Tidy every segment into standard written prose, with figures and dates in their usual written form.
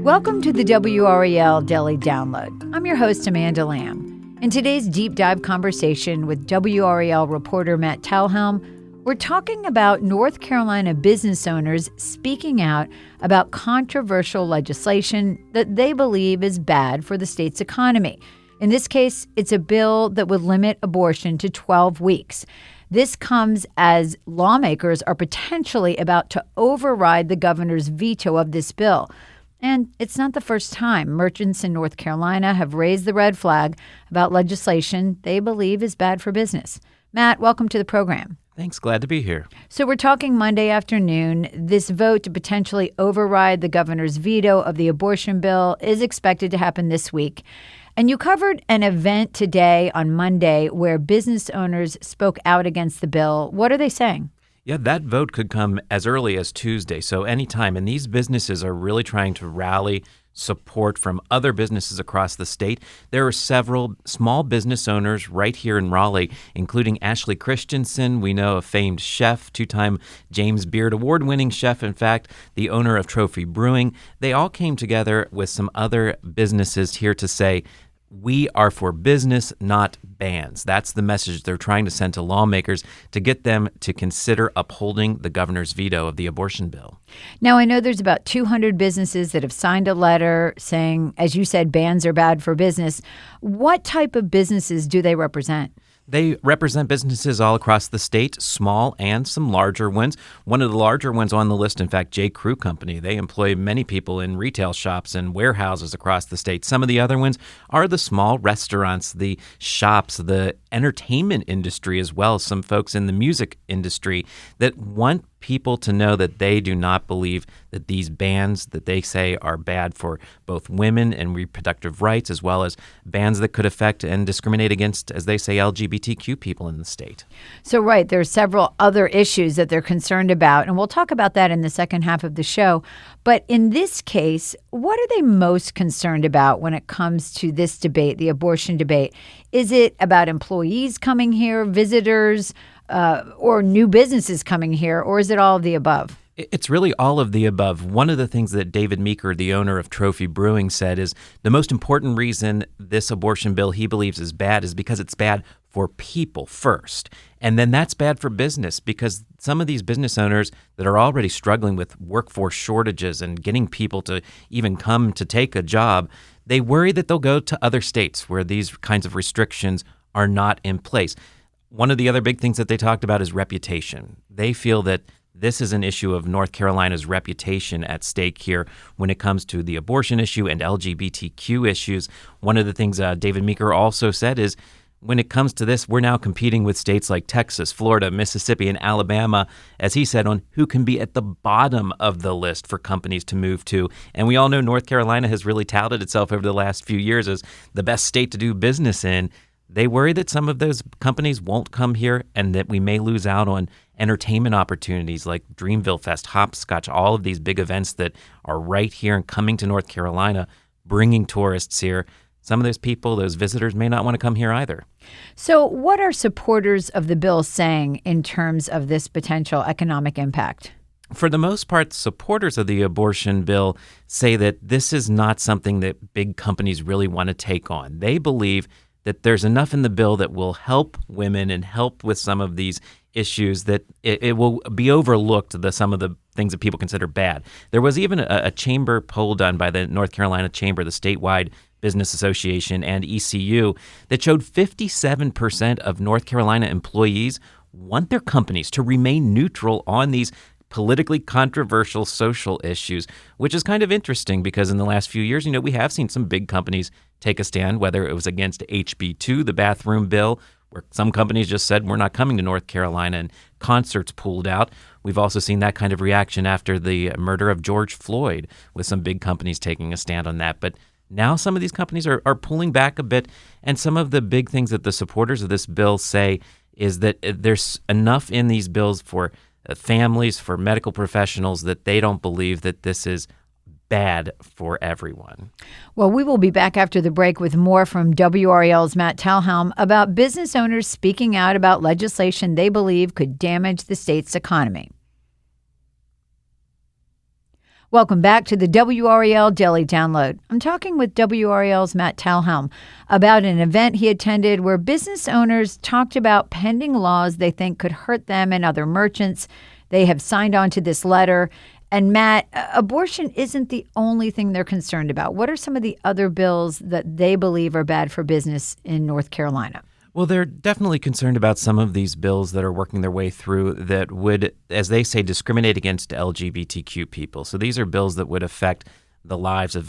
Welcome to the WRAL Daily Download. I'm your host, Amanda Lamb. In today's deep dive conversation with WRAL reporter Matt Talhelm, we're talking about North Carolina business owners speaking out about controversial legislation that they believe is bad for the state's economy. In this case, it's a bill that would limit abortion to 12 weeks. This comes as lawmakers are potentially about to override the governor's veto of this bill. And it's not the first time merchants in North Carolina have raised the red flag about legislation they believe is bad for business. Matt, welcome to the program. Thanks. Glad to be here. So we're talking Monday afternoon. This vote to potentially override the governor's veto of the abortion bill is expected to happen this week. And you covered an event today on Monday where business owners spoke out against the bill. What are they saying? Yeah, that vote could come as early as Tuesday, so anytime. And these businesses are really trying to rally support from other businesses across the state. There are several small business owners right here in Raleigh, including Ashley Christensen. We know a famed chef, two-time James Beard Award-winning chef, in fact, the owner of Trophy Brewing. They all came together with some other businesses here to say, we are for business, not bans. That's the message they're trying to send to lawmakers to get them to consider upholding the governor's veto of the abortion bill. Now, I know there's about 200 businesses that have signed a letter saying, as you said, bans are bad for business. What type of businesses do they represent? They represent businesses all across the state, small and some larger ones. One of the larger ones on the list, in fact, J. Crew Company. They employ many people in retail shops and warehouses across the state. Some of the other ones are the small restaurants, the shops, the entertainment industry, as well as some folks in the music industry that want people to know that they do not believe that these bans that they say are bad for both women and reproductive rights, as well as bans that could affect and discriminate against, as they say, LGBTQ people in the state. So, right, there are several other issues that they're concerned about, and we'll talk about that in the second half of the show. But in this case, what are they most concerned about when it comes to this debate, the abortion debate? Is it about employees coming here, visitors, or new businesses coming here, or is it all of the above? It's really all of the above. One of the things that David Meeker, the owner of Trophy Brewing, said is the most important reason this abortion bill he believes is bad is because it's bad for people first. And then that's bad for business because some of these business owners that are already struggling with workforce shortages and getting people to even come to take a job, they worry that they'll go to other states where these kinds of restrictions are not in place. One of the other big things that they talked about is reputation. They feel that this is an issue of North Carolina's reputation at stake here when it comes to the abortion issue and LGBTQ issues. One of the things David Meeker also said is when it comes to this, we're now competing with states like Texas, Florida, Mississippi, and Alabama, as he said, on who can be at the bottom of the list for companies to move to. And we all know North Carolina has really touted itself over the last few years as the best state to do business in. They worry that some of those companies won't come here and that we may lose out on entertainment opportunities like Dreamville Fest, Hopscotch, all of these big events that are right here and coming to North Carolina, bringing tourists here. Some of those people, those visitors, may not want to come here either. So what are supporters of the bill saying in terms of this potential economic impact? For the most part, supporters of the abortion bill say that this is not something that big companies really want to take on. They believe that there's enough in the bill that will help women and help with some of these issues that it will be overlooked, some of the things that people consider bad. There was even a chamber poll done by the North Carolina Chamber, the statewide Business Association, and ECU that showed 57% of North Carolina employees want their companies to remain neutral on these politically controversial social issues, which is kind of interesting because in the last few years, we have seen some big companies take a stand, whether it was against HB2, the bathroom bill, where some companies just said, we're not coming to North Carolina, and concerts pulled out. We've also seen that kind of reaction after the murder of George Floyd, with some big companies taking a stand on that. But now some of these companies are pulling back a bit, and some of the big things that the supporters of this bill say is that there's enough in these bills for families, for medical professionals, that they don't believe that this is bad for everyone. Well, we will be back after the break with more from WRAL's Matt Talhelm about business owners speaking out about legislation they believe could damage the state's economy. Welcome back to the WRAL Daily Download. I'm talking with WRAL's Matt Talhelm about an event he attended where business owners talked about pending laws they think could hurt them and other merchants. They have signed on to this letter. And Matt, abortion isn't the only thing they're concerned about. What are some of the other bills that they believe are bad for business in North Carolina? Well, they're definitely concerned about some of these bills that are working their way through that would, as they say, discriminate against LGBTQ people. So these are bills that would affect the lives of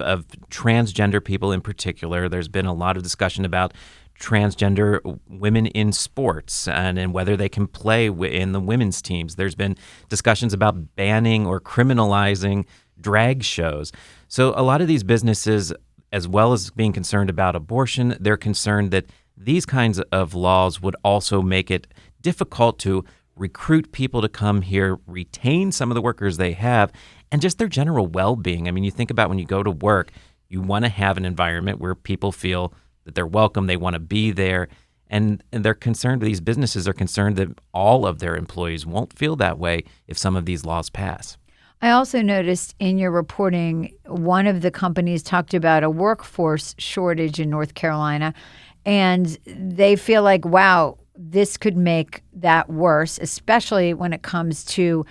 transgender people in particular. There's been a lot of discussion about transgender women in sports and whether they can play in the women's teams. There's been discussions about banning or criminalizing drag shows. So a lot of these businesses, as well as being concerned about abortion, they're concerned that these kinds of laws would also make it difficult to recruit people to come here, retain some of the workers they have, and just their general well-being. I mean, you think about when you go to work, you want to have an environment where people feel that they're welcome, they want to be there, and they're concerned, these businesses are concerned that all of their employees won't feel that way if some of these laws pass. I also noticed in your reporting, one of the companies talked about a workforce shortage in North Carolina, and they feel like, wow, this could make that worse, especially when it comes to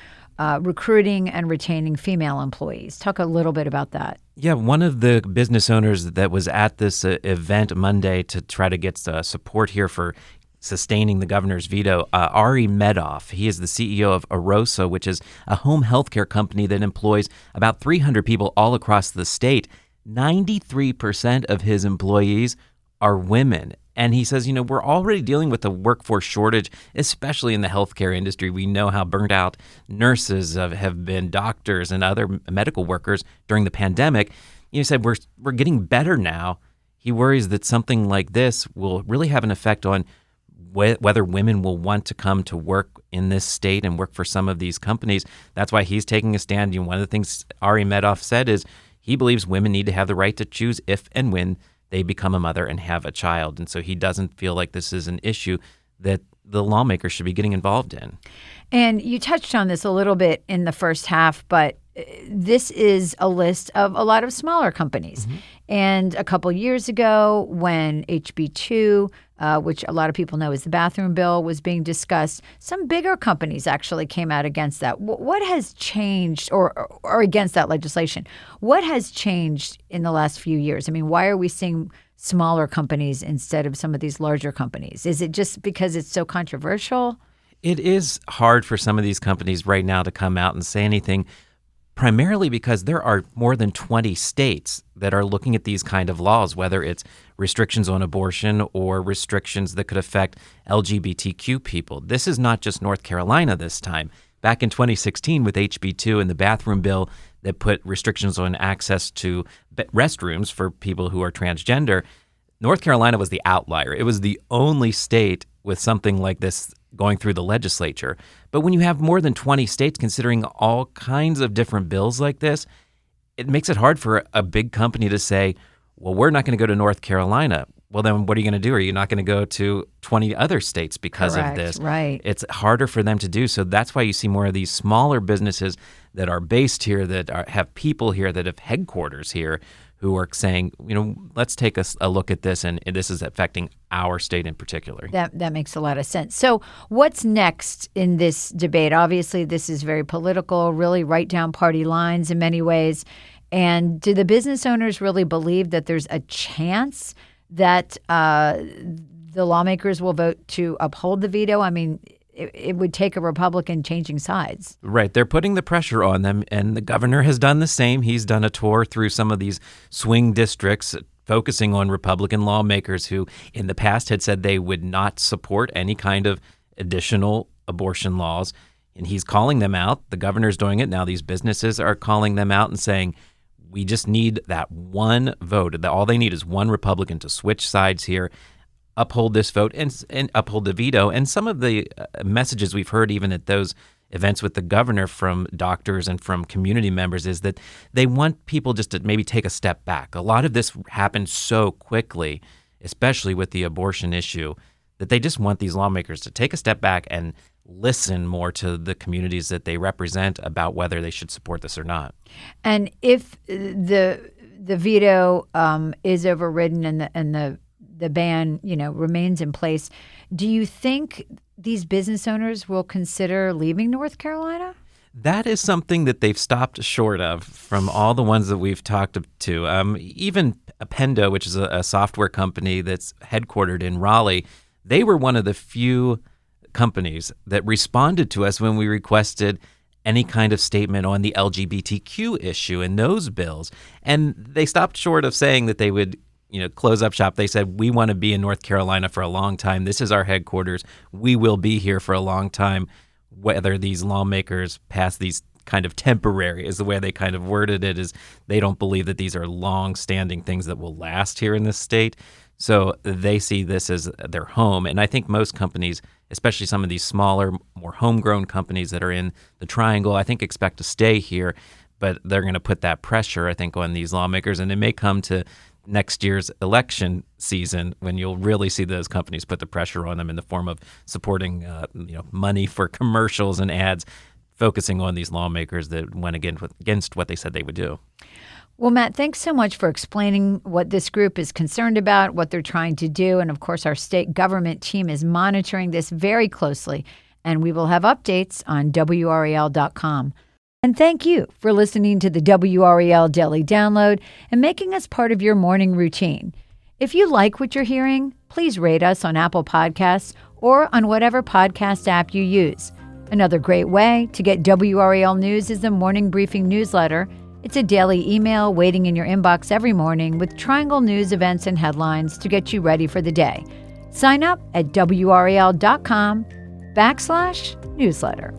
recruiting and retaining female employees. Talk a little bit about that. Yeah, one of the business owners that was at this event Monday to try to get support here for sustaining the governor's veto, Ari Medoff. He is the CEO of Arosa, which is a home healthcare company that employs about 300 people all across the state. 93% of his employees are women. And he says, we're already dealing with a workforce shortage, especially in the healthcare industry. We know how burnt out nurses have been, doctors and other medical workers during the pandemic. He said, we're getting better now. He worries that something like this will really have an effect on whether women will want to come to work in this state and work for some of these companies. That's why he's taking a stand. One of the things Ari Medoff said is he believes women need to have the right to choose if and when they become a mother and have a child. And so he doesn't feel like this is an issue that the lawmakers should be getting involved in. And you touched on this a little bit in the first half, but this is a list of a lot of smaller companies. Mm-hmm. And a couple years ago, when HB2, which a lot of people know as the bathroom bill, was being discussed, some bigger companies actually came out against that. What has changed, or against that legislation? What has changed in the last few years? I mean, why are we seeing smaller companies instead of some of these larger companies? Is it just because it's so controversial? It is hard for some of these companies right now to come out and say anything, primarily because there are more than 20 states that are looking at these kind of laws, whether it's restrictions on abortion or restrictions that could affect LGBTQ people. This is not just North Carolina this time. Back in 2016 with HB2 and the bathroom bill that put restrictions on access to restrooms for people who are transgender, North Carolina was the outlier. It was the only state with something like this going through the legislature. But when you have more than 20 states considering all kinds of different bills like this, it makes it hard for a big company to say, well, we're not going to go to North Carolina. Well, then what are you going to do? Are you not going to go to 20 other states because Correct, of this? Right. It's harder for them to do. So that's why you see more of these smaller businesses that are based here, that have people here, that have headquarters here, who are saying, let's take a look at this, and this is affecting our state in particular. That makes a lot of sense. So what's next in this debate? Obviously, this is very political, really right down party lines in many ways. And do the business owners really believe that there's a chance that the lawmakers will vote to uphold the veto? I mean, it would take a Republican changing sides. Right. They're putting the pressure on them, and the governor has done the same. He's done a tour through some of these swing districts, focusing on Republican lawmakers who in the past had said they would not support any kind of additional abortion laws. And he's calling them out. The governor's doing it. Now these businesses are calling them out and saying, we just need that one vote. All they need is one Republican to switch sides here, uphold this vote, and uphold the veto. And some of the messages we've heard even at those events with the governor from doctors and from community members is that they want people just to maybe take a step back. A lot of this happened so quickly, especially with the abortion issue, that they just want these lawmakers to take a step back and listen more to the communities that they represent about whether they should support this or not. And if the veto is overridden and the ban, remains in place, do you think these business owners will consider leaving North Carolina? That is something that they've stopped short of from all the ones that we've talked to. Even Appendo, which is a software company that's headquartered in Raleigh, they were one of the few companies that responded to us when we requested any kind of statement on the LGBTQ issue in those bills. And they stopped short of saying that they would close up shop. They said, we want to be in North Carolina for a long time. This is our headquarters. We will be here for a long time. Whether these lawmakers pass these kind of temporary, is the way they kind of worded it, is they don't believe that these are long-standing things that will last here in this state. So they see this as their home. And I think most companies, especially some of these smaller, more homegrown companies that are in the Triangle, I think expect to stay here. But they're going to put that pressure, I think, on these lawmakers. And it may come to next year's election season when you'll really see those companies put the pressure on them in the form of supporting money for commercials and ads, focusing on these lawmakers that went against what they said they would do. Well, Matt, thanks so much for explaining what this group is concerned about, what they're trying to do. And of course, our state government team is monitoring this very closely, and we will have updates on WRAL.com. And thank you for listening to the WRAL Daily Download and making us part of your morning routine. If you like what you're hearing, please rate us on Apple Podcasts or on whatever podcast app you use. Another great way to get WRAL news is the Morning Briefing newsletter. It's a daily email waiting in your inbox every morning with Triangle news, events, and headlines to get you ready for the day. Sign up at WRAL.com/newsletter.